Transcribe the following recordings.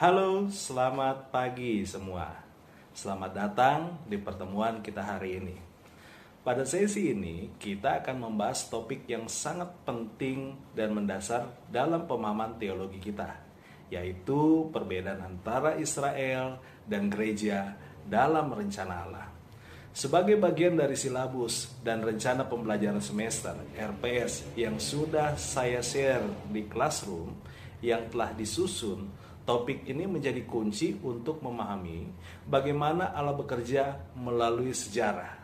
Halo, selamat pagi semua. Selamat datang di pertemuan kita hari ini. Pada sesi ini, kita akan membahas topik yang sangat penting dan mendasar dalam pemahaman teologi kita, yaitu perbedaan antara Israel dan gereja dalam rencana Allah. Sebagai bagian dari silabus dan rencana pembelajaran semester RPS yang sudah saya share di Classroom yang telah disusun, topik ini menjadi kunci untuk memahami bagaimana Allah bekerja melalui sejarah,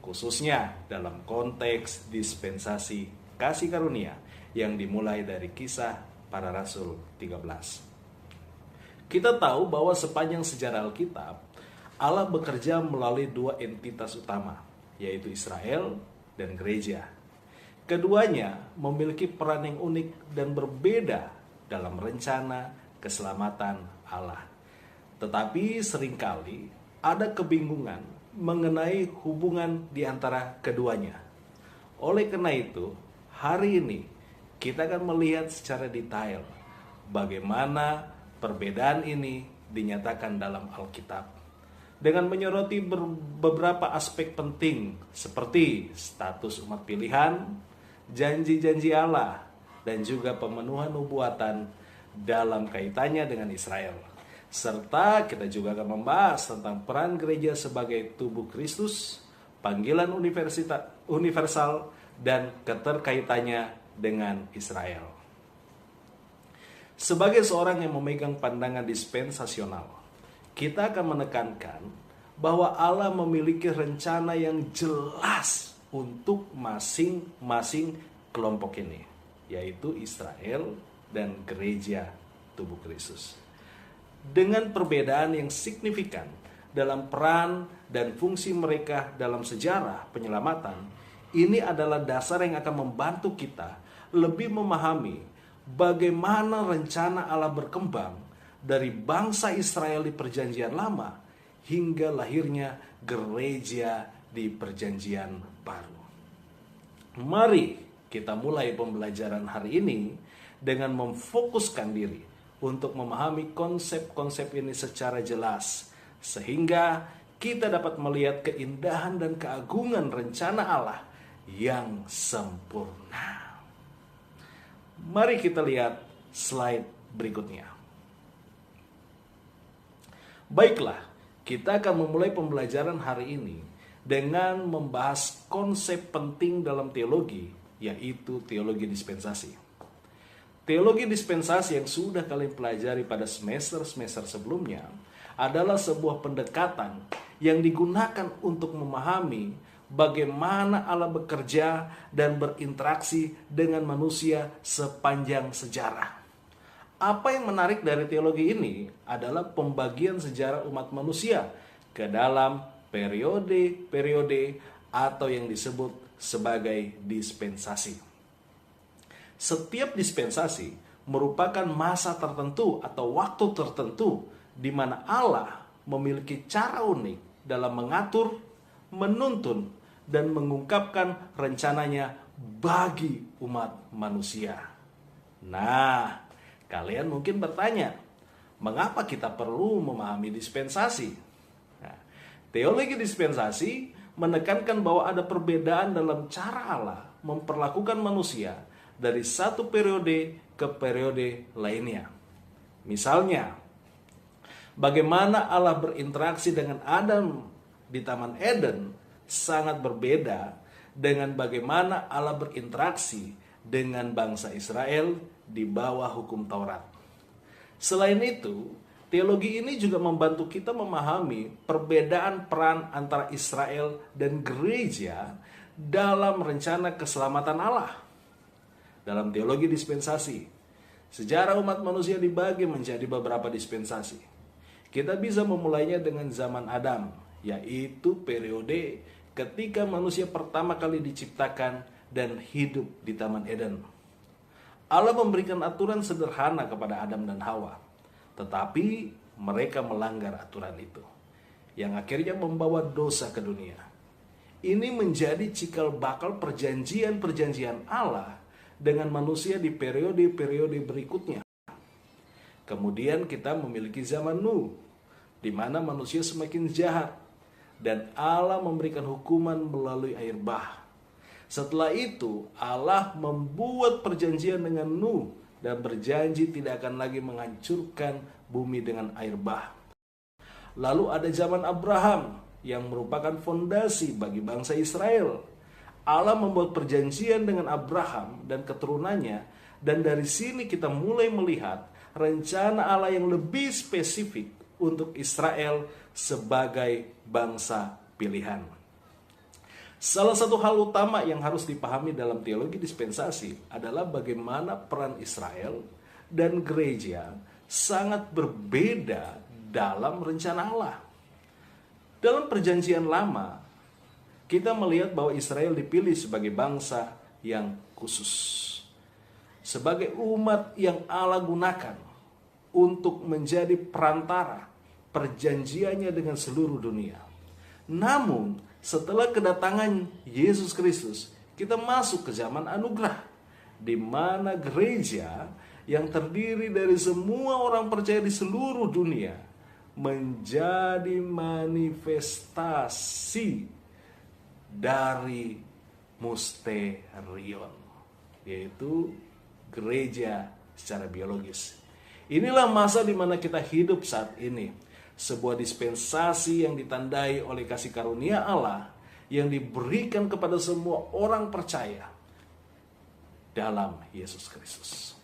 khususnya dalam konteks dispensasi kasih karunia yang dimulai dari Kisah Para Rasul 13. Kita tahu bahwa sepanjang sejarah Alkitab, Allah bekerja melalui dua entitas utama, yaitu Israel dan gereja. Keduanya memiliki peran yang unik dan berbeda dalam rencana keselamatan Allah. Tetapi seringkali ada kebingungan mengenai hubungan di antara keduanya. Oleh karena itu, hari ini kita akan melihat secara detail bagaimana perbedaan ini dinyatakan dalam Alkitab, dengan menyoroti beberapa aspek penting seperti status umat pilihan, janji-janji Allah, dan juga pemenuhan nubuatan dalam kaitannya dengan Israel. Serta kita juga akan membahas tentang peran gereja sebagai tubuh Kristus, panggilan universal, dan keterkaitannya dengan Israel. Sebagai seorang yang memegang pandangan dispensasional, kita akan menekankan bahwa Allah memiliki rencana yang jelas untuk masing-masing kelompok ini, yaitu Israel dan gereja tubuh Kristus. Dengan perbedaan yang signifikan dalam peran dan fungsi mereka dalam sejarah penyelamatan, ini adalah dasar yang akan membantu kita lebih memahami bagaimana rencana Allah berkembang dari bangsa Israel di Perjanjian Lama hingga lahirnya gereja di Perjanjian Baru. Mari kita mulai pembelajaran hari ini dengan memfokuskan diri untuk memahami konsep-konsep ini secara jelas, sehingga kita dapat melihat keindahan dan keagungan rencana Allah yang sempurna. Mari kita lihat slide berikutnya. Baiklah, kita akan memulai pembelajaran hari ini dengan membahas konsep penting dalam teologi, yaitu teologi dispensasi. Teologi dispensasi yang sudah kalian pelajari pada semester-semester sebelumnya adalah sebuah pendekatan yang digunakan untuk memahami bagaimana Allah bekerja dan berinteraksi dengan manusia sepanjang sejarah. Apa yang menarik dari teologi ini adalah pembagian sejarah umat manusia ke dalam periode-periode atau yang disebut sebagai dispensasi. Setiap dispensasi merupakan masa tertentu atau waktu tertentu di mana Allah memiliki cara unik dalam mengatur, menuntun, dan mengungkapkan rencananya bagi umat manusia. Nah, kalian mungkin bertanya, mengapa kita perlu memahami dispensasi? Nah, teologi dispensasi menekankan bahwa ada perbedaan dalam cara Allah memperlakukan manusia dari satu periode ke periode lainnya. Misalnya, bagaimana Allah berinteraksi dengan Adam di Taman Eden sangat berbeda dengan bagaimana Allah berinteraksi dengan bangsa Israel di bawah hukum Taurat. Selain itu, teologi ini juga membantu kita memahami perbedaan peran antara Israel dan gereja dalam rencana keselamatan Allah. Dalam teologi dispensasi, sejarah umat manusia dibagi menjadi beberapa dispensasi. Kita bisa memulainya dengan zaman Adam, yaitu periode ketika manusia pertama kali diciptakan dan hidup di Taman Eden. Allah memberikan aturan sederhana kepada Adam dan Hawa, tetapi mereka melanggar aturan itu, yang akhirnya membawa dosa ke dunia. Ini menjadi cikal bakal perjanjian-perjanjian Allah dengan manusia di periode-periode berikutnya. Kemudian kita memiliki zaman Nuh, di mana manusia semakin jahat dan Allah memberikan hukuman melalui air bah. Setelah itu Allah membuat perjanjian dengan Nuh dan berjanji tidak akan lagi menghancurkan bumi dengan air bah. Lalu ada zaman Abraham yang merupakan fondasi bagi bangsa Israel. Allah membuat perjanjian dengan Abraham dan keturunannya, dan dari sini kita mulai melihat rencana Allah yang lebih spesifik untuk Israel sebagai bangsa pilihan. Salah satu hal utama yang harus dipahami dalam teologi dispensasi adalah bagaimana peran Israel dan gereja sangat berbeda dalam rencana Allah. Dalam perjanjian lama, kita melihat bahwa Israel dipilih sebagai bangsa yang khusus, sebagai umat yang Allah gunakan untuk menjadi perantara perjanjiannya dengan seluruh dunia. Namun, setelah kedatangan Yesus Kristus, kita masuk ke zaman anugerah, di mana gereja yang terdiri dari semua orang percaya di seluruh dunia menjadi manifestasi dari musterion, yaitu gereja secara biologis. Inilah masa di mana kita hidup saat ini, sebuah dispensasi yang ditandai oleh kasih karunia Allah yang diberikan kepada semua orang percaya dalam Yesus Kristus.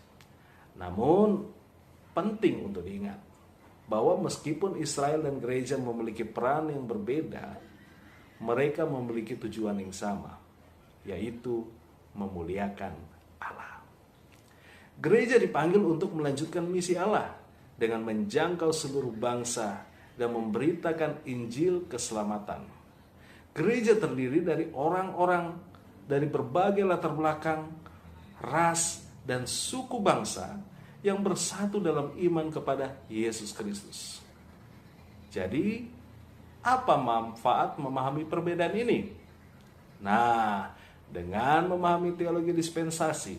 Namun, penting untuk diingat bahwa meskipun Israel dan gereja memiliki peran yang berbeda, mereka memiliki tujuan yang sama, yaitu memuliakan Allah. Gereja dipanggil untuk melanjutkan misi Allah dengan menjangkau seluruh bangsa dan memberitakan Injil keselamatan. Gereja terdiri dari orang-orang dari berbagai latar belakang, ras, dan suku bangsa yang bersatu dalam iman kepada Yesus Kristus. Jadi, apa manfaat memahami perbedaan ini? Nah, dengan memahami teologi dispensasi,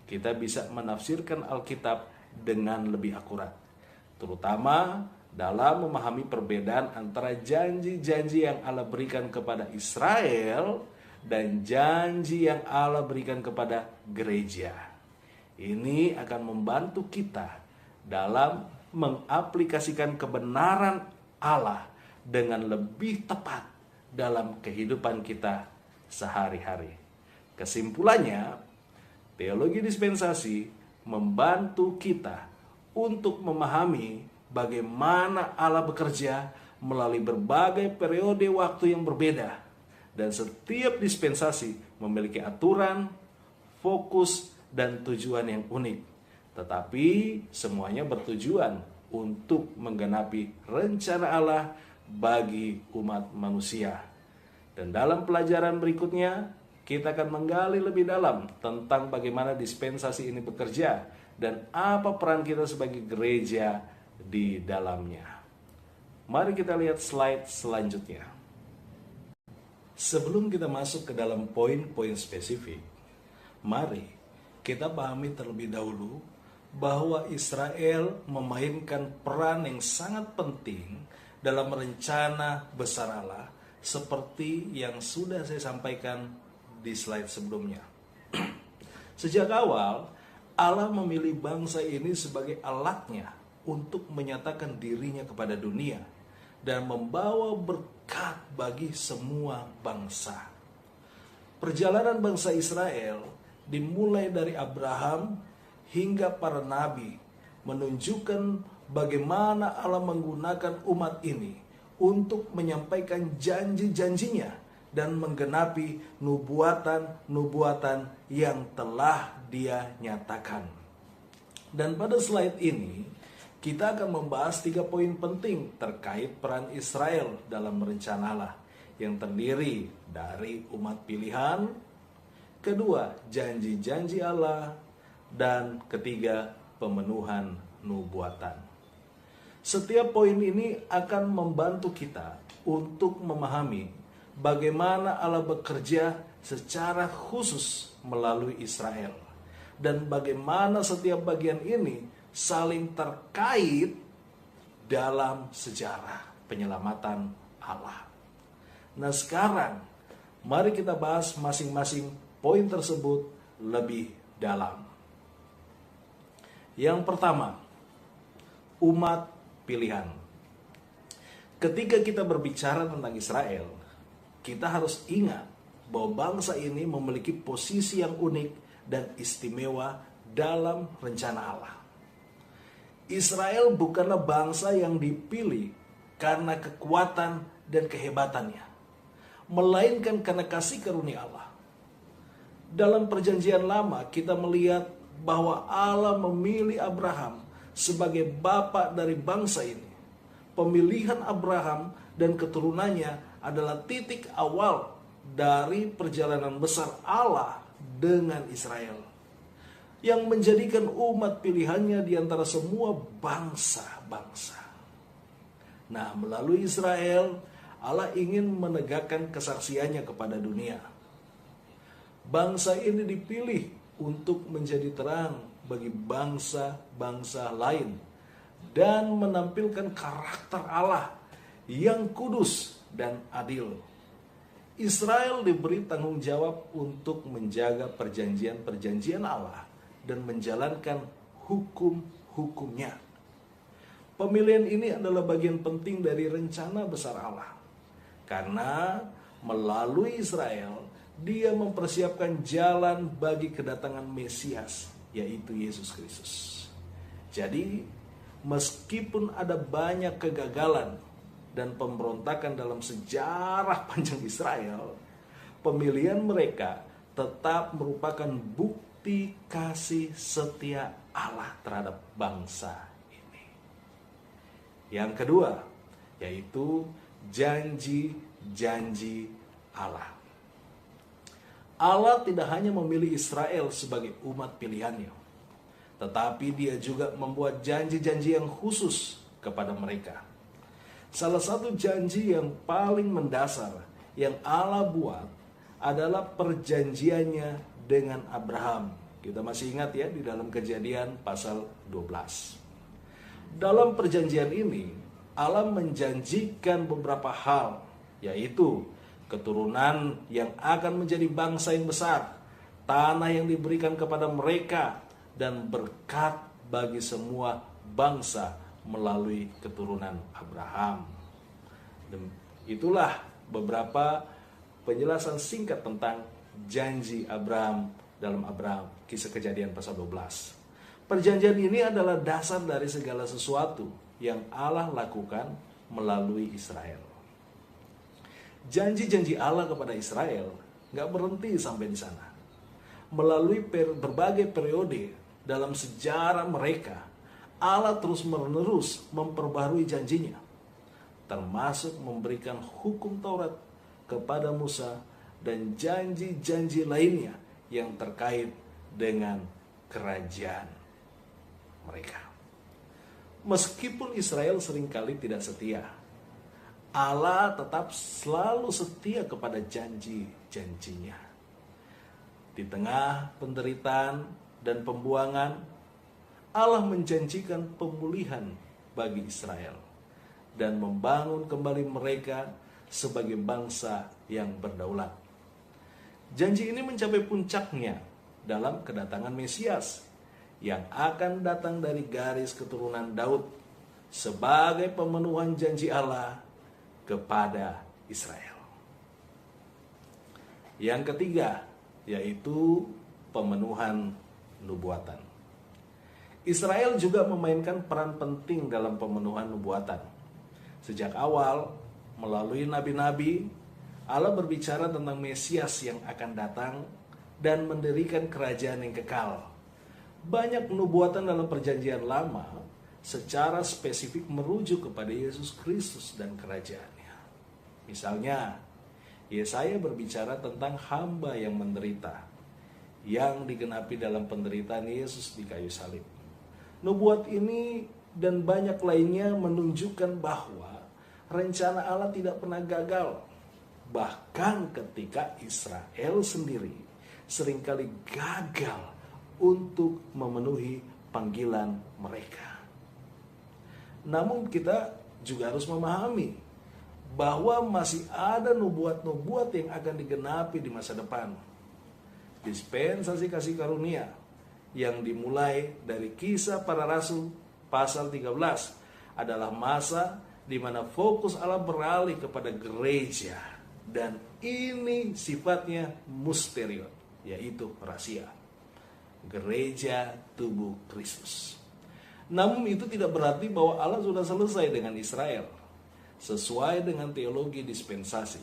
kita bisa menafsirkan Alkitab dengan lebih akurat, terutama dalam memahami perbedaan antara janji-janji yang Allah berikan kepada Israel dan janji yang Allah berikan kepada gereja. Ini akan membantu kita dalam mengaplikasikan kebenaran Allah dengan lebih tepat dalam kehidupan kita sehari-hari. Kesimpulannya, teologi dispensasi membantu kita untuk memahami bagaimana Allah bekerja melalui berbagai periode waktu yang berbeda. Dan setiap dispensasi memiliki aturan, fokus, dan tujuan yang unik. Tetapi semuanya bertujuan untuk menggenapi rencana Allah bagi umat manusia. Dan dalam pelajaran berikutnya, kita akan menggali lebih dalam tentang bagaimana dispensasi ini bekerja dan apa peran kita sebagai gereja di dalamnya. Mari kita lihat slide selanjutnya. Sebelum kita masuk ke dalam poin-poin spesifik, mari kita pahami terlebih dahulu bahwa Israel memainkan peran yang sangat penting dalam rencana besar Allah, seperti yang sudah saya sampaikan di slide sebelumnya. Sejak awal, Allah memilih bangsa ini sebagai alatnya untuk menyatakan dirinya kepada dunia dan membawa berkat bagi semua bangsa. Perjalanan bangsa Israel dimulai dari Abraham hingga para nabi, menunjukkan bagaimana Allah menggunakan umat ini untuk menyampaikan janji-janjinya dan menggenapi nubuatan-nubuatan yang telah Dia nyatakan. Dan pada slide ini, kita akan membahas 3 poin penting terkait peran Israel dalam rencana Allah, yang terdiri dari umat pilihan, kedua, janji-janji Allah, dan ketiga, pemenuhan nubuatan. Setiap poin ini akan membantu kita untuk memahami bagaimana Allah bekerja secara khusus melalui Israel, dan bagaimana setiap bagian ini saling terkait dalam sejarah penyelamatan Allah. Nah sekarang, mari kita bahas masing-masing poin tersebut lebih dalam. Yang pertama, umat pilihan. Ketika kita berbicara tentang Israel, kita harus ingat bahwa bangsa ini memiliki posisi yang unik dan istimewa dalam rencana Allah. Israel bukanlah bangsa yang dipilih karena kekuatan dan kehebatannya, melainkan karena kasih karunia Allah. Dalam perjanjian lama kita melihat bahwa Allah memilih Abraham sebagai bapa dari bangsa ini. Pemilihan Abraham dan keturunannya adalah titik awal dari perjalanan besar Allah dengan Israel, yang menjadikan umat pilihannya di antara semua bangsa-bangsa. Nah, melalui Israel, Allah ingin menegakkan kesaksiannya kepada dunia. Bangsa ini dipilih untuk menjadi terang bagi bangsa-bangsa lain dan menampilkan karakter Allah yang kudus dan adil. Israel diberi tanggung jawab untuk menjaga perjanjian-perjanjian Allah dan menjalankan hukum-hukumnya. Pemilihan ini adalah bagian penting dari rencana besar Allah. Karena melalui Israel, Dia mempersiapkan jalan bagi kedatangan Mesias, yaitu Yesus Kristus. Jadi, meskipun ada banyak kegagalan dan pemberontakan dalam sejarah panjang Israel, pemilihan mereka tetap merupakan bukti kasih setia Allah terhadap bangsa ini. Yang kedua, yaitu janji-janji Allah. Allah tidak hanya memilih Israel sebagai umat pilihannya, tetapi Dia juga membuat janji-janji yang khusus kepada mereka. Salah satu janji yang paling mendasar yang Allah buat adalah perjanjiannya dengan Abraham. Kita masih ingat ya di dalam Kejadian pasal 12. Dalam perjanjian ini, Allah menjanjikan beberapa hal, yaitu keturunan yang akan menjadi bangsa yang besar, tanah yang diberikan kepada mereka, dan berkat bagi semua bangsa melalui keturunan Abraham. Dan itulah beberapa penjelasan singkat tentang janji Abraham dalam Abraham, Kisah Kejadian pasal 12. Perjanjian ini adalah dasar dari segala sesuatu yang Allah lakukan melalui Israel. Janji-janji Allah kepada Israel nggak berhenti sampai di sana. Melalui berbagai periode dalam sejarah mereka, Allah terus-menerus memperbarui janjinya, termasuk memberikan hukum Taurat kepada Musa dan janji-janji lainnya yang terkait dengan kerajaan mereka. Meskipun Israel seringkali tidak setia, Allah tetap selalu setia kepada janji-janjinya. Di tengah penderitaan dan pembuangan, Allah menjanjikan pemulihan bagi Israel dan membangun kembali mereka sebagai bangsa yang berdaulat. Janji ini mencapai puncaknya dalam kedatangan Mesias yang akan datang dari garis keturunan Daud sebagai pemenuhan janji Allah kepada Israel. Yang ketiga, yaitu pemenuhan nubuatan. Israel juga memainkan peran penting dalam pemenuhan nubuatan. Sejak awal, melalui nabi-nabi, Allah berbicara tentang Mesias yang akan datang dan mendirikan kerajaan yang kekal. Banyak nubuatan dalam perjanjian lama secara spesifik merujuk kepada Yesus Kristus dan kerajaannya. Misalnya, Yesaya berbicara tentang hamba yang menderita, yang digenapi dalam penderitaan Yesus di kayu salib. Nubuat ini dan banyak lainnya menunjukkan bahwa rencana Allah tidak pernah gagal. Bahkan ketika Israel sendiri seringkali gagal untuk memenuhi panggilan mereka. Namun kita juga harus memahami bahwa masih ada nubuat-nubuat yang akan digenapi di masa depan. Dispensasi kasih karunia yang dimulai dari Kisah Para Rasul pasal 13 adalah masa di mana fokus Allah beralih kepada gereja, dan ini sifatnya misterius, yaitu rahasia. Gereja tubuh Kristus. Namun itu tidak berarti bahwa Allah sudah selesai dengan Israel. Sesuai dengan teologi dispensasi,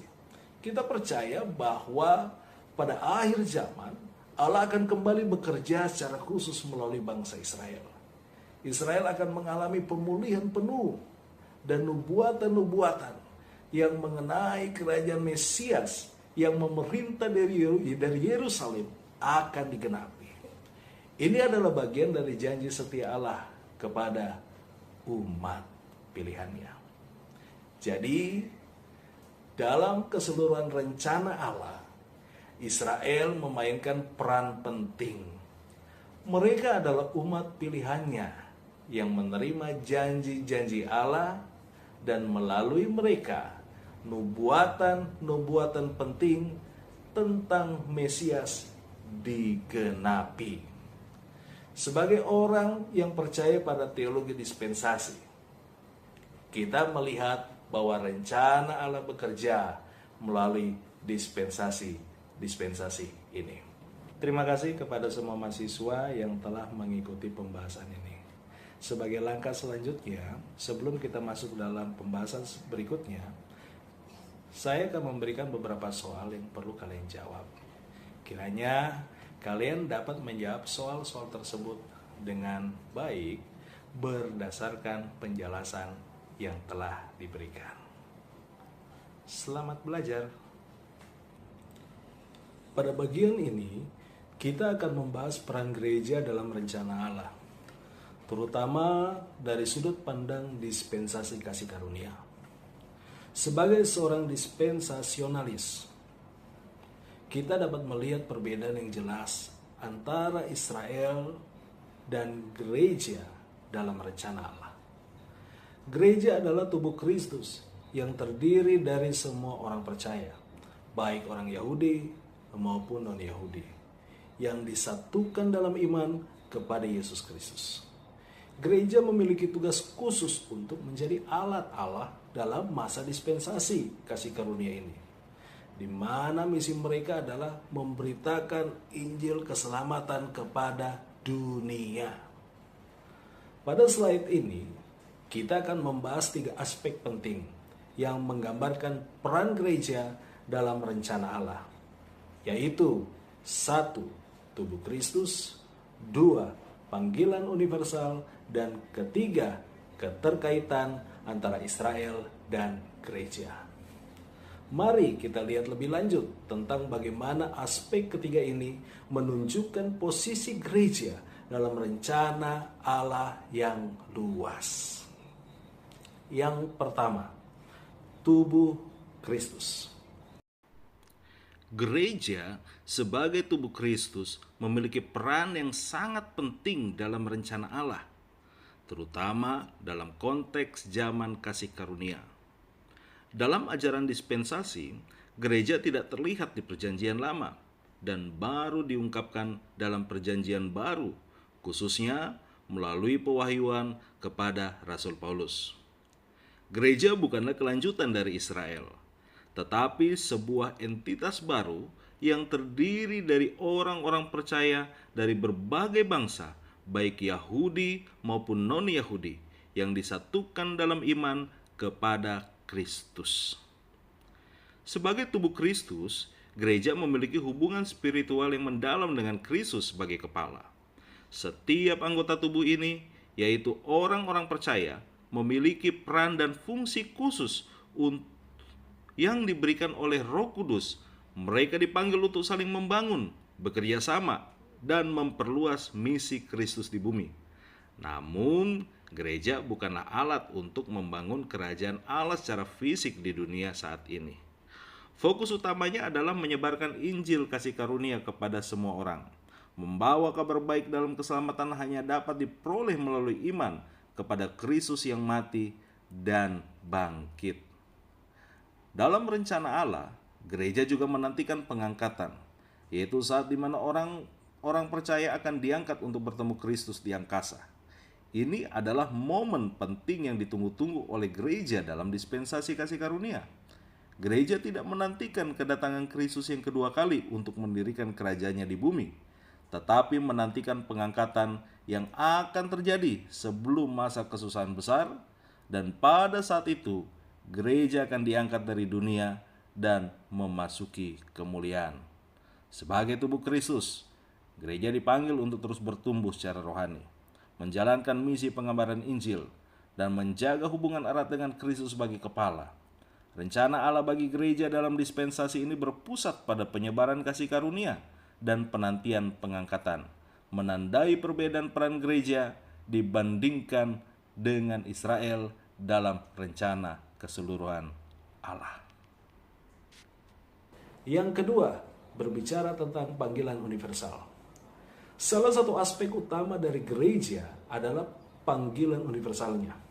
kita percaya bahwa pada akhir zaman Allah akan kembali bekerja secara khusus melalui bangsa Israel. Israel akan mengalami pemulihan penuh, dan nubuatan-nubuatan yang mengenai kerajaan Mesias yang memerintah dari Yerusalem akan digenapi. Ini adalah bagian dari janji setia Allah kepada umat pilihannya. Jadi, dalam keseluruhan rencana Allah, Israel memainkan peran penting. Mereka adalah umat pilihannya yang menerima janji-janji Allah, dan melalui mereka nubuatan-nubuatan penting tentang Mesias digenapi. Sebagai orang yang percaya pada teologi dispensasi, kita melihat bahwa rencana Allah bekerja melalui dispensasi ini. Terima kasih kepada semua mahasiswa yang telah mengikuti pembahasan ini. Sebagai langkah selanjutnya, sebelum kita masuk dalam pembahasan berikutnya, saya akan memberikan beberapa soal yang perlu kalian jawab. Kiranya kalian dapat menjawab soal-soal tersebut dengan baik berdasarkan penjelasan yang telah diberikan. Selamat belajar. Pada bagian ini, kita akan membahas peran gereja dalam rencana Allah, terutama dari sudut pandang dispensasi kasih karunia. Sebagai seorang dispensasionalis, kita dapat melihat perbedaan yang jelas antara Israel dan gereja dalam rencana Allah. Gereja adalah tubuh Kristus yang terdiri dari semua orang percaya, baik orang Yahudi maupun non-Yahudi, yang disatukan dalam iman kepada Yesus Kristus. Gereja memiliki tugas khusus untuk menjadi alat Allah dalam masa dispensasi kasih karunia ini, di mana misi mereka adalah memberitakan Injil keselamatan kepada dunia. Pada slide ini, kita akan membahas 3 aspek penting yang menggambarkan peran gereja dalam rencana Allah, yaitu 1. Tubuh Kristus, 2. Panggilan universal, dan 3. Keterkaitan antara Israel dan gereja. Mari kita lihat lebih lanjut tentang bagaimana aspek ketiga ini menunjukkan posisi gereja dalam rencana Allah yang luas. Yang pertama, tubuh Kristus. Gereja sebagai tubuh Kristus memiliki peran yang sangat penting dalam rencana Allah, terutama dalam konteks zaman kasih karunia. Dalam ajaran dispensasi, gereja tidak terlihat di Perjanjian Lama dan baru diungkapkan dalam Perjanjian Baru, khususnya melalui pewahyuan kepada Rasul Paulus. Gereja bukanlah kelanjutan dari Israel, tetapi sebuah entitas baru yang terdiri dari orang-orang percaya dari berbagai bangsa, baik Yahudi maupun non-Yahudi, yang disatukan dalam iman kepada Kristus. Sebagai tubuh Kristus, gereja memiliki hubungan spiritual yang mendalam dengan Kristus sebagai kepala. Setiap anggota tubuh ini, yaitu orang-orang percaya, memiliki peran dan fungsi khusus yang diberikan oleh Roh Kudus. Mereka dipanggil untuk saling membangun, bekerja sama, dan memperluas misi Kristus di bumi. Namun, gereja bukanlah alat untuk membangun kerajaan Allah secara fisik di dunia saat ini. Fokus utamanya adalah menyebarkan Injil kasih karunia kepada semua orang. Membawa kabar baik dalam keselamatan hanya dapat diperoleh melalui iman kepada Kristus yang mati dan bangkit. Dalam rencana Allah, gereja juga menantikan pengangkatan, yaitu saat di mana orang percaya akan diangkat untuk bertemu Kristus di angkasa. Ini adalah momen penting yang ditunggu-tunggu oleh gereja dalam dispensasi kasih karunia. Gereja tidak menantikan kedatangan Kristus yang kedua kali untuk mendirikan kerajaannya di bumi, tetapi menantikan pengangkatan yang akan terjadi sebelum masa kesusahan besar, dan pada saat itu gereja akan diangkat dari dunia dan memasuki kemuliaan. Sebagai tubuh Kristus, gereja dipanggil untuk terus bertumbuh secara rohani, menjalankan misi pengabaran Injil, dan menjaga hubungan erat dengan Kristus sebagai kepala. Rencana Allah bagi gereja dalam dispensasi ini berpusat pada penyebaran kasih karunia dan penantian pengangkatan, menandai perbedaan peran gereja dibandingkan dengan Israel dalam rencana keseluruhan Allah. Yang kedua, berbicara tentang panggilan universal. Salah satu aspek utama dari gereja adalah panggilan universalnya.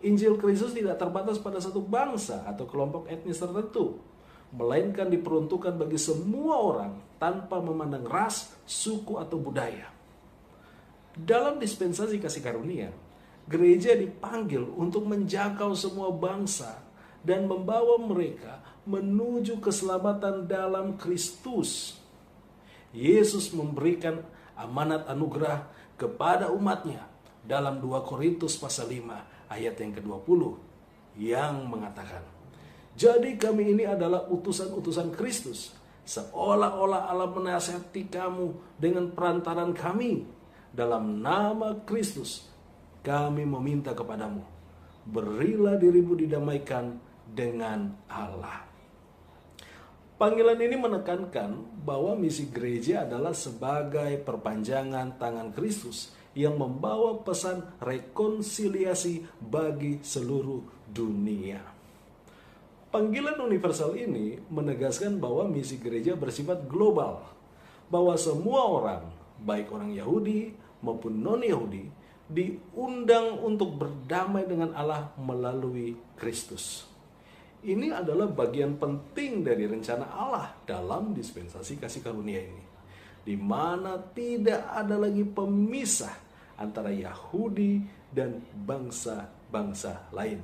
Injil Kristus tidak terbatas pada satu bangsa atau kelompok etnis tertentu, melainkan diperuntukkan bagi semua orang tanpa memandang ras, suku, atau budaya. Dalam dispensasi kasih karunia, gereja dipanggil untuk menjangkau semua bangsa dan membawa mereka menuju keselamatan dalam Kristus. Yesus memberikan amanat anugerah kepada umatnya dalam 2 Korintus pasal 5 ayat yang ke-20 yang mengatakan, "Jadi kami ini adalah utusan-utusan Kristus, seolah-olah Allah menasihati kamu dengan perantaran kami. Dalam nama Kristus kami meminta kepadamu, berilah dirimu didamaikan dengan Allah." Panggilan ini menekankan bahwa misi gereja adalah sebagai perpanjangan tangan Kristus yang membawa pesan rekonsiliasi bagi seluruh dunia. Panggilan universal ini menegaskan bahwa misi gereja bersifat global, bahwa semua orang, baik orang Yahudi maupun non-Yahudi, diundang untuk berdamai dengan Allah melalui Kristus. Ini adalah bagian penting dari rencana Allah dalam dispensasi kasih karunia ini, di mana tidak ada lagi pemisah antara Yahudi dan bangsa-bangsa lain.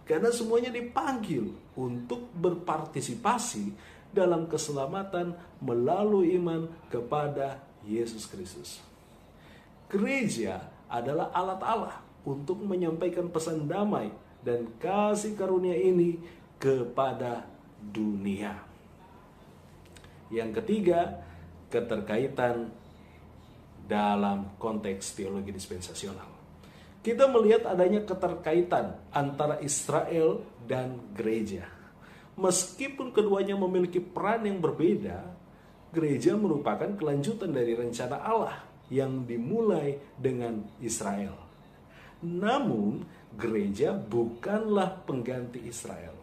Karena semuanya dipanggil untuk berpartisipasi dalam keselamatan melalui iman kepada Yesus Kristus. Gereja adalah alat Allah untuk menyampaikan pesan damai dan kasih karunia ini kepada dunia. Yang ketiga, keterkaitan dalam konteks teologi dispensasional. Kita melihat adanya keterkaitan antara Israel dan gereja. Meskipun keduanya memiliki peran yang berbeda, gereja merupakan kelanjutan dari rencana Allah yang dimulai dengan Israel. Namun, gereja bukanlah pengganti Israel.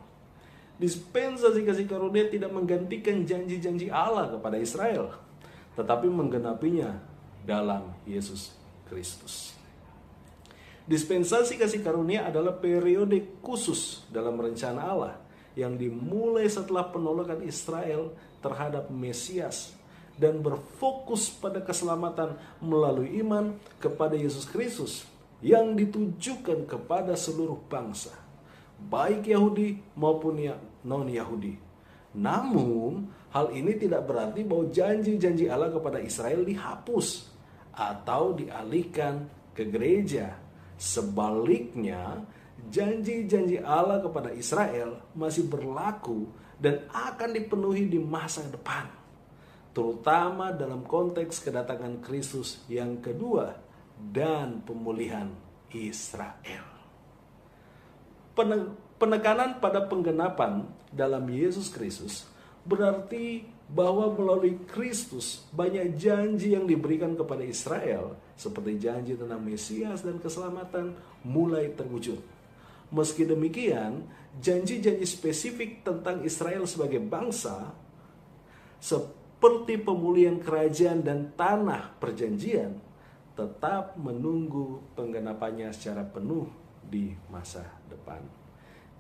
Dispensasi kasih karunia tidak menggantikan janji-janji Allah kepada Israel, tetapi menggenapinya dalam Yesus Kristus. Dispensasi kasih karunia adalah periode khusus dalam rencana Allah yang dimulai setelah penolakan Israel terhadap Mesias dan berfokus pada keselamatan melalui iman kepada Yesus Kristus yang ditujukan kepada seluruh bangsa, baik Yahudi maupun non-Yahudi. Namun, hal ini tidak berarti bahwa janji-janji Allah kepada Israel dihapus atau dialihkan ke gereja. Sebaliknya, janji-janji Allah kepada Israel masih berlaku dan akan dipenuhi di masa depan, terutama dalam konteks kedatangan Kristus yang kedua dan pemulihan Israel. Penekanan pada penggenapan dalam Yesus Kristus berarti bahwa melalui Kristus banyak janji yang diberikan kepada Israel, seperti janji tentang Mesias dan keselamatan, mulai terwujud. Meski demikian, janji-janji spesifik tentang Israel sebagai bangsa, seperti seperti pemulihan kerajaan dan tanah perjanjian, tetap menunggu penggenapannya secara penuh di masa depan.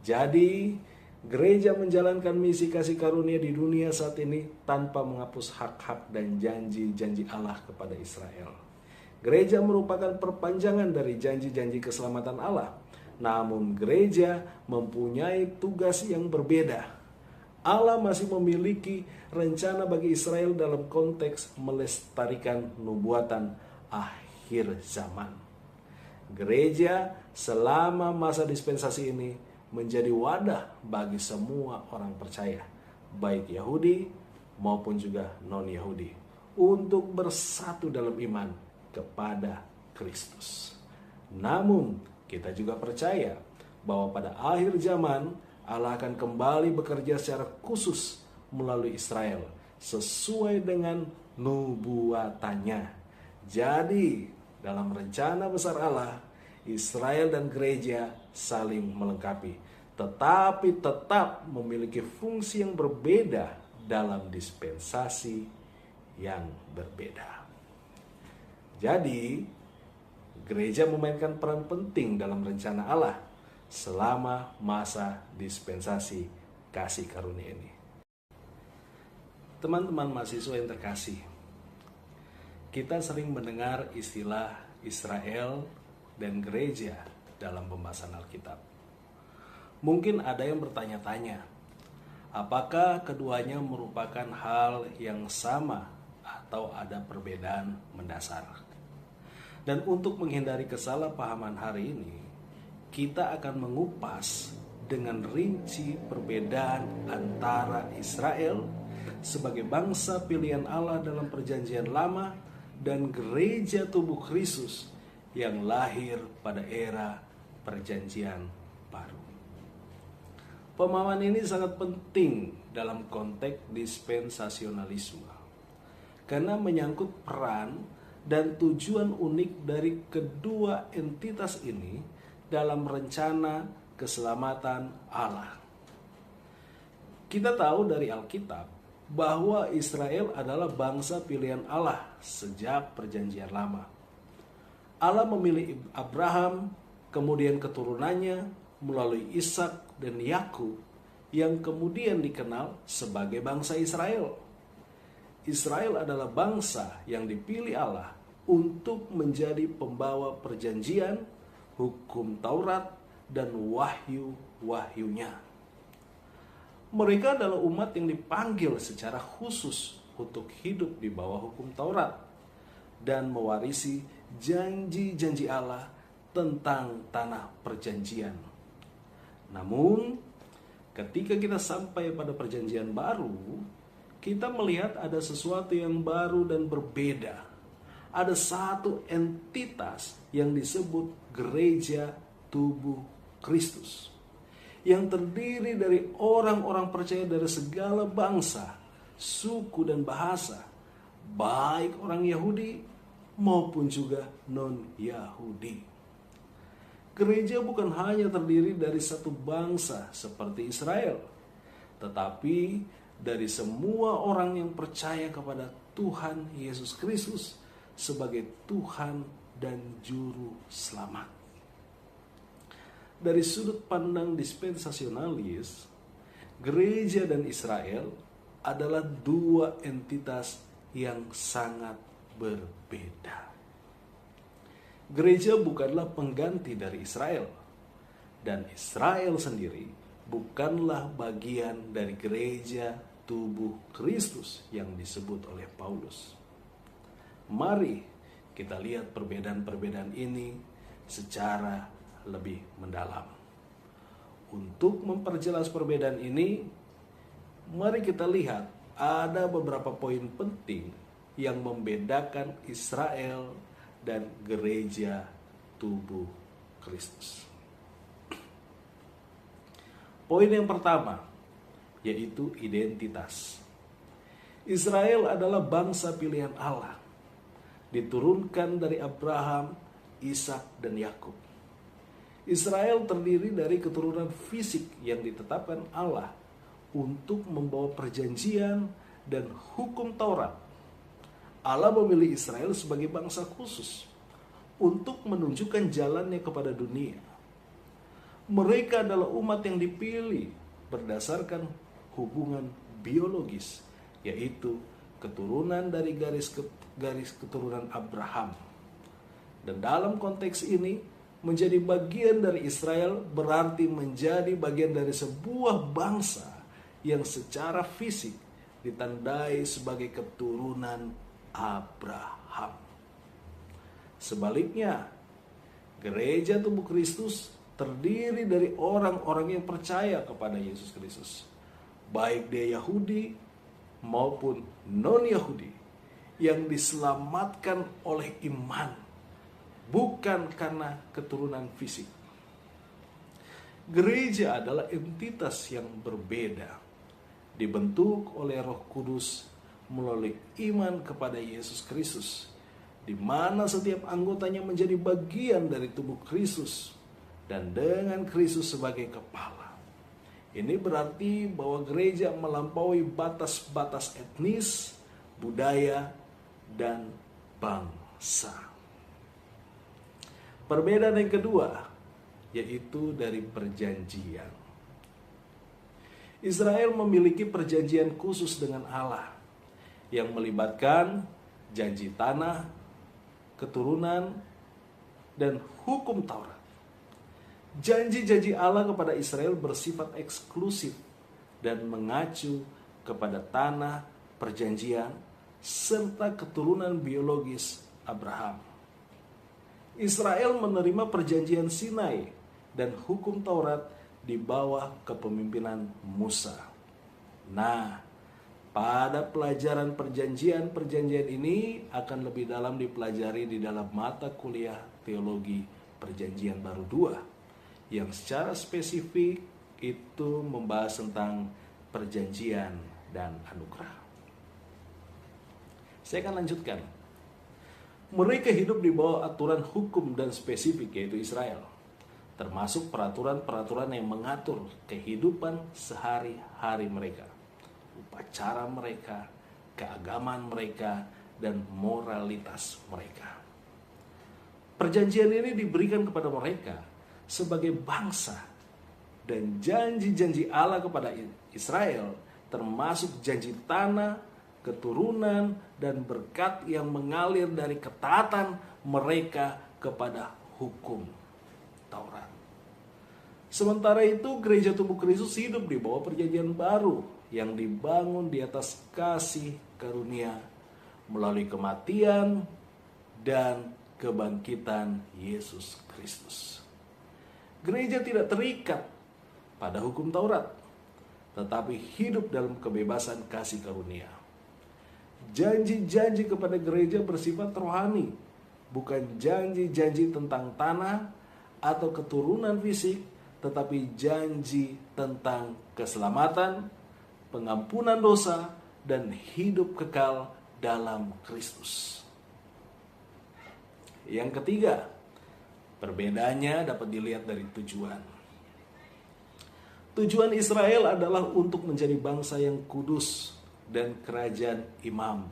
Jadi, gereja menjalankan misi kasih karunia di dunia saat ini tanpa menghapus hak-hak dan janji-janji Allah kepada Israel. Gereja merupakan perpanjangan dari janji-janji keselamatan Allah. Namun gereja mempunyai tugas yang berbeda. Allah masih memiliki rencana bagi Israel dalam konteks melestarikan nubuatan akhir zaman. Gereja selama masa dispensasi ini menjadi wadah bagi semua orang percaya, baik Yahudi maupun juga non-Yahudi, untuk bersatu dalam iman kepada Kristus. Namun, kita juga percaya bahwa pada akhir zaman Allah akan kembali bekerja secara khusus melalui Israel sesuai dengan nubuatannya. Jadi, dalam rencana besar Allah, Israel dan gereja saling melengkapi, tetapi tetap memiliki fungsi yang berbeda dalam dispensasi yang berbeda. Jadi, gereja memainkan peran penting dalam rencana Allah selama masa dispensasi kasih karunia ini. Teman-teman mahasiswa yang terkasih, kita sering mendengar istilah Israel dan gereja dalam pembahasan Alkitab. Mungkin ada yang bertanya-tanya, apakah keduanya merupakan hal yang sama atau ada perbedaan mendasar? Dan untuk menghindari kesalahpahaman hari ini, kita akan mengupas dengan rinci perbedaan antara Israel sebagai bangsa pilihan Allah dalam perjanjian lama dan gereja tubuh Kristus yang lahir pada era perjanjian baru. Pemahaman ini sangat penting dalam konteks dispensasionalisme karena menyangkut peran dan tujuan unik dari kedua entitas ini dalam rencana keselamatan Allah. Kita tahu dari Alkitab bahwa Israel adalah bangsa pilihan Allah sejak perjanjian lama. Allah memilih Abraham, kemudian keturunannya melalui Ishak dan Yakub yang kemudian dikenal sebagai bangsa Israel. Israel adalah bangsa yang dipilih Allah untuk menjadi pembawa perjanjian, hukum Taurat, dan wahyu-wahyunya. Mereka adalah umat yang dipanggil secara khusus untuk hidup di bawah hukum Taurat dan mewarisi janji-janji Allah tentang tanah perjanjian. Namun, ketika kita sampai pada perjanjian baru, kita melihat ada sesuatu yang baru dan berbeda. Ada satu entitas yang disebut gereja tubuh Kristus, yang terdiri dari orang-orang percaya dari segala bangsa, suku dan bahasa, baik orang Yahudi maupun juga non-Yahudi. Gereja bukan hanya terdiri dari satu bangsa seperti Israel, tetapi dari semua orang yang percaya kepada Tuhan Yesus Kristus sebagai Tuhan dan Juru Selamat. Dari sudut pandang dispensasionalis, gereja dan Israel adalah dua entitas yang sangat berbeda. Gereja bukanlah pengganti dari Israel, dan Israel sendiri bukanlah bagian dari gereja tubuh Kristus yang disebut oleh Paulus. Mari kita lihat perbedaan-perbedaan ini secara lebih mendalam. Untuk memperjelas perbedaan ini, mari kita lihat ada beberapa poin penting yang membedakan Israel dan gereja tubuh Kristus. Poin yang pertama, yaitu identitas. Israel adalah bangsa pilihan Allah, diturunkan dari Abraham, Ishak, dan Yakub. Israel terdiri dari keturunan fisik yang ditetapkan Allah untuk membawa perjanjian dan hukum Taurat. Allah memilih Israel sebagai bangsa khusus untuk menunjukkan jalannya kepada dunia. Mereka adalah umat yang dipilih berdasarkan hubungan biologis, yaitu keturunan dari garis keturunan Abraham. Dan dalam konteks ini, menjadi bagian dari Israel berarti menjadi bagian dari sebuah bangsa yang secara fisik ditandai sebagai keturunan Abraham. Sebaliknya, gereja tubuh Kristus terdiri dari orang-orang yang percaya kepada Yesus Kristus, baik dia Yahudi maupun non-Yahudi, yang diselamatkan oleh iman, bukan karena keturunan fisik. Gereja adalah entitas yang berbeda, dibentuk oleh Roh Kudus melalui iman kepada Yesus Kristus, di mana setiap anggotanya menjadi bagian dari tubuh Kristus dan dengan Kristus sebagai kepala. Ini berarti bahwa gereja melampaui batas-batas etnis, budaya, dan bangsa. Perbedaan yang kedua yaitu dari perjanjian. Israel memiliki perjanjian khusus dengan Allah yang melibatkan janji tanah, keturunan, dan hukum Taurat. Janji-janji Allah kepada Israel bersifat eksklusif dan mengacu kepada tanah, perjanjian, serta keturunan biologis Abraham. Israel menerima perjanjian Sinai dan hukum Taurat di bawah kepemimpinan Musa. Nah, pada pelajaran perjanjian ini akan lebih dalam dipelajari di dalam mata kuliah teologi perjanjian baru 2, yang secara spesifik itu membahas tentang perjanjian dan anugerah. Saya akan lanjutkan. Mereka hidup di bawah aturan hukum dan spesifik, yaitu Israel, termasuk peraturan-peraturan yang mengatur kehidupan sehari-hari mereka, upacara mereka, keagamaan mereka, dan moralitas mereka. Perjanjian ini diberikan kepada mereka sebagai bangsa, dan janji-janji Allah kepada Israel termasuk janji tanah, keturunan, dan berkat yang mengalir dari ketaatan mereka kepada hukum Taurat. Sementara itu, gereja tubuh Kristus hidup di bawah perjanjian baru yang dibangun di atas kasih karunia melalui kematian dan kebangkitan Yesus Kristus. Gereja tidak terikat pada hukum Taurat, tetapi hidup dalam kebebasan kasih karunia. Janji-janji kepada gereja bersifat rohani, bukan janji-janji tentang tanah atau keturunan fisik, tetapi janji tentang keselamatan, pengampunan dosa, dan hidup kekal dalam Kristus. Yang ketiga, perbedaannya dapat dilihat dari tujuan. Tujuan Israel adalah untuk menjadi bangsa yang kudus dan kerajaan imam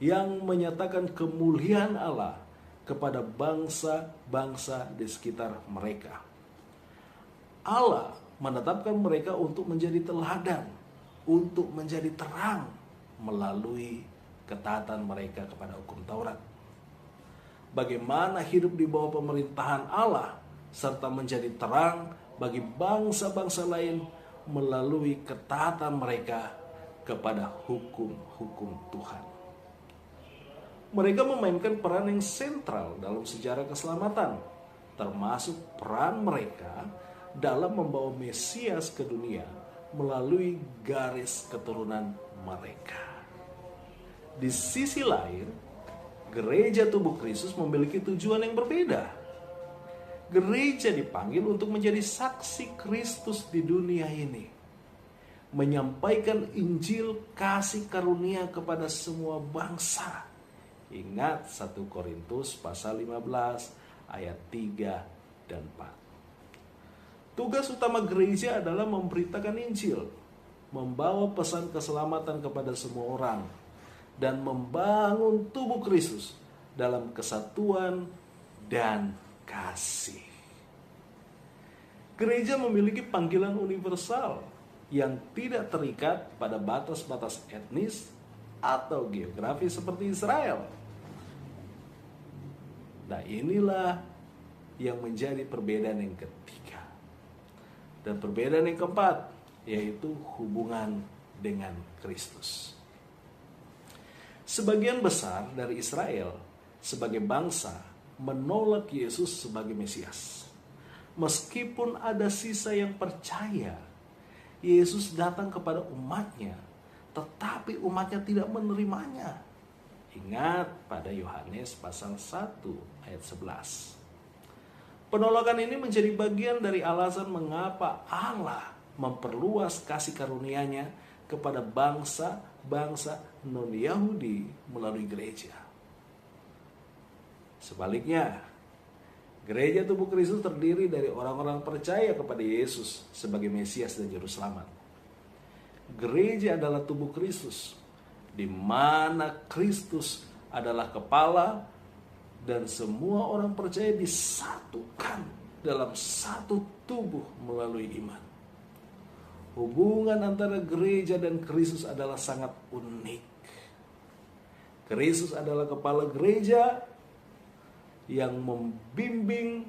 yang menyatakan kemuliaan Allah kepada bangsa-bangsa di sekitar mereka. Allah menetapkan mereka untuk menjadi teladan, untuk menjadi terang melalui ketaatan mereka kepada hukum Taurat. Bagaimana hidup di bawah pemerintahan Allah serta menjadi terang bagi bangsa-bangsa lain melalui ketaatan mereka kepada hukum-hukum Tuhan. Mereka memainkan peran yang sentral dalam sejarah keselamatan, termasuk peran mereka dalam membawa Mesias ke dunia melalui garis keturunan mereka. Di sisi lain, gereja tubuh Kristus memiliki tujuan yang berbeda. Gereja dipanggil untuk menjadi saksi Kristus di dunia ini, menyampaikan Injil kasih karunia kepada semua bangsa. Ingat 1 Korintus pasal 15 ayat 3 dan 4. Tugas utama gereja adalah memberitakan Injil, membawa pesan keselamatan kepada semua orang, dan membangun tubuh Kristus dalam kesatuan dan kasih. Gereja memiliki panggilan universal yang tidak terikat pada batas-batas etnis atau geografi seperti Israel. Nah, inilah yang menjadi perbedaan yang ketiga. Dan perbedaan yang keempat, yaitu hubungan dengan Kristus. Sebagian besar dari Israel sebagai bangsa menolak Yesus sebagai Mesias. Meskipun ada sisa yang percaya Yesus datang kepada umatnya, tetapi umatnya tidak menerimanya. Ingat pada Yohanes pasal 1 ayat 11. Penolakan ini menjadi bagian dari alasan mengapa Allah memperluas kasih karunia-Nya kepada bangsa-bangsa non-Yahudi melalui gereja. Sebaliknya, gereja tubuh Kristus terdiri dari orang-orang percaya kepada Yesus sebagai Mesias dan Juru Selamat. Gereja adalah tubuh Kristus, di mana Kristus adalah kepala dan semua orang percaya disatukan dalam satu tubuh melalui iman. Hubungan antara gereja dan Kristus adalah sangat unik. Kristus adalah kepala gereja yang membimbing,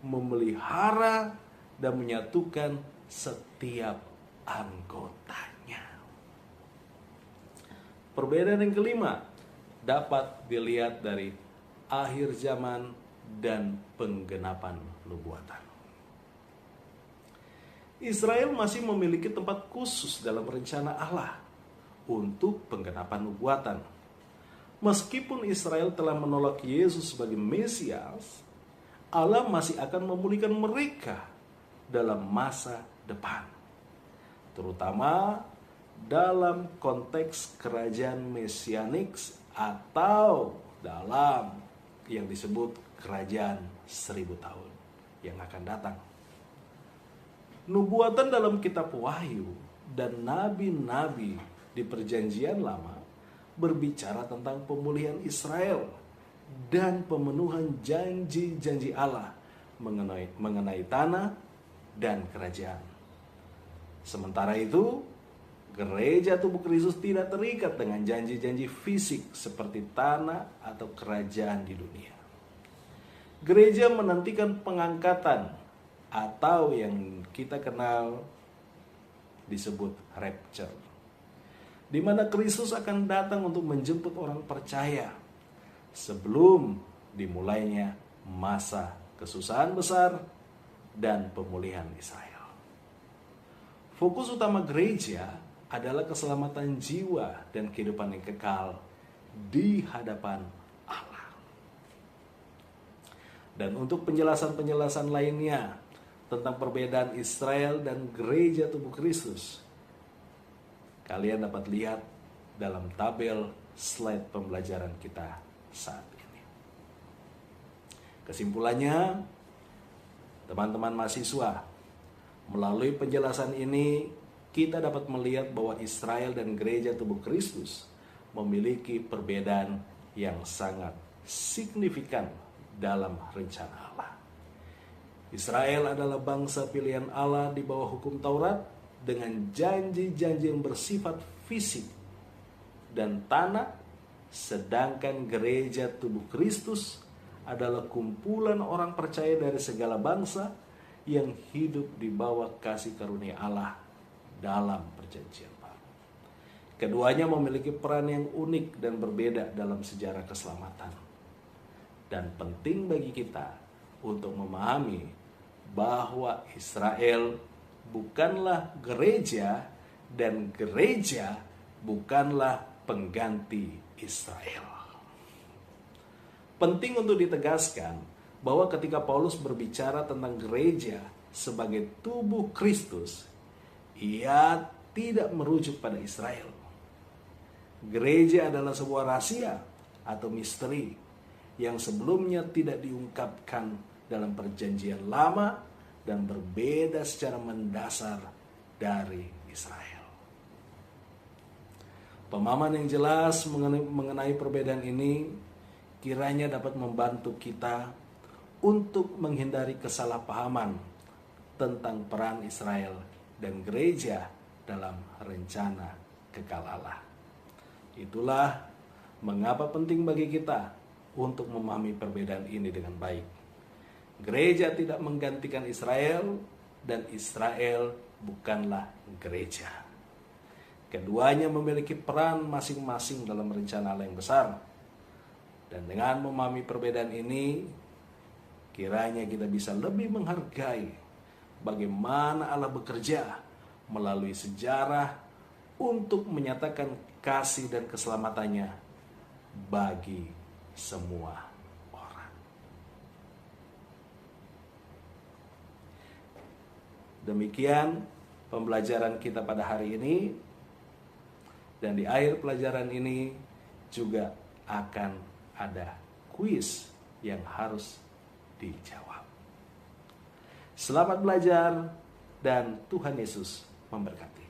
memelihara, dan menyatukan setiap anggotanya. Perbedaan yang kelima dapat dilihat dari akhir zaman dan penggenapan nubuatan. Israel masih memiliki tempat khusus dalam rencana Allah untuk penggenapan nubuatan. Meskipun Israel telah menolak Yesus sebagai Mesias, Allah masih akan memulihkan mereka dalam masa depan, terutama dalam konteks kerajaan mesianik atau dalam yang disebut kerajaan 1000 tahun yang akan datang. Nubuatan dalam kitab Wahyu dan nabi-nabi di perjanjian lama berbicara tentang pemulihan Israel dan pemenuhan janji-janji Allah mengenai tanah dan kerajaan. Sementara itu, gereja tubuh Kristus tidak terikat dengan janji-janji fisik seperti tanah atau kerajaan di dunia. Gereja menantikan pengangkatan atau yang kita kenal disebut rapture, di mana Kristus akan datang untuk menjemput orang percaya sebelum dimulainya masa kesusahan besar dan pemulihan Israel. Fokus utama gereja adalah keselamatan jiwa dan kehidupan yang kekal di hadapan Allah. Dan untuk penjelasan-penjelasan lainnya tentang perbedaan Israel dan gereja tubuh Kristus, kalian dapat lihat dalam tabel slide pembelajaran kita saat ini. Kesimpulannya, teman-teman mahasiswa, melalui penjelasan ini kita dapat melihat bahwa Israel dan gereja tubuh Kristus memiliki perbedaan yang sangat signifikan dalam rencana Allah. Israel adalah bangsa pilihan Allah di bawah hukum Taurat dengan janji-janji yang bersifat fisik dan tanah, sedangkan gereja tubuh Kristus adalah kumpulan orang percaya dari segala bangsa yang hidup di bawah kasih karunia Allah dalam perjanjian baru. Keduanya memiliki peran yang unik dan berbeda dalam sejarah keselamatan. Dan penting bagi kita untuk memahami bahwa Israel bukanlah gereja dan gereja bukanlah pengganti Israel. Penting untuk ditegaskan bahwa ketika Paulus berbicara tentang gereja sebagai tubuh Kristus, ia tidak merujuk pada Israel. Gereja adalah sebuah rahasia atau misteri yang sebelumnya tidak diungkapkan dalam perjanjian lama dan berbeda secara mendasar dari Israel. Pemahaman yang jelas mengenai perbedaan ini kiranya dapat membantu kita untuk menghindari kesalahpahaman tentang peran Israel dan gereja dalam rencana kekal Allah. Itulah mengapa penting bagi kita untuk memahami perbedaan ini dengan baik. Gereja tidak menggantikan Israel dan Israel bukanlah gereja. Keduanya memiliki peran masing-masing dalam rencana Allah yang besar. Dan dengan memahami perbedaan ini, kiranya kita bisa lebih menghargai bagaimana Allah bekerja melalui sejarah untuk menyatakan kasih dan keselamatannya bagi semua orang. Demikian pembelajaran kita pada hari ini. Dan di akhir pelajaran ini juga akan ada kuis yang harus dijawab. Selamat belajar dan Tuhan Yesus memberkati.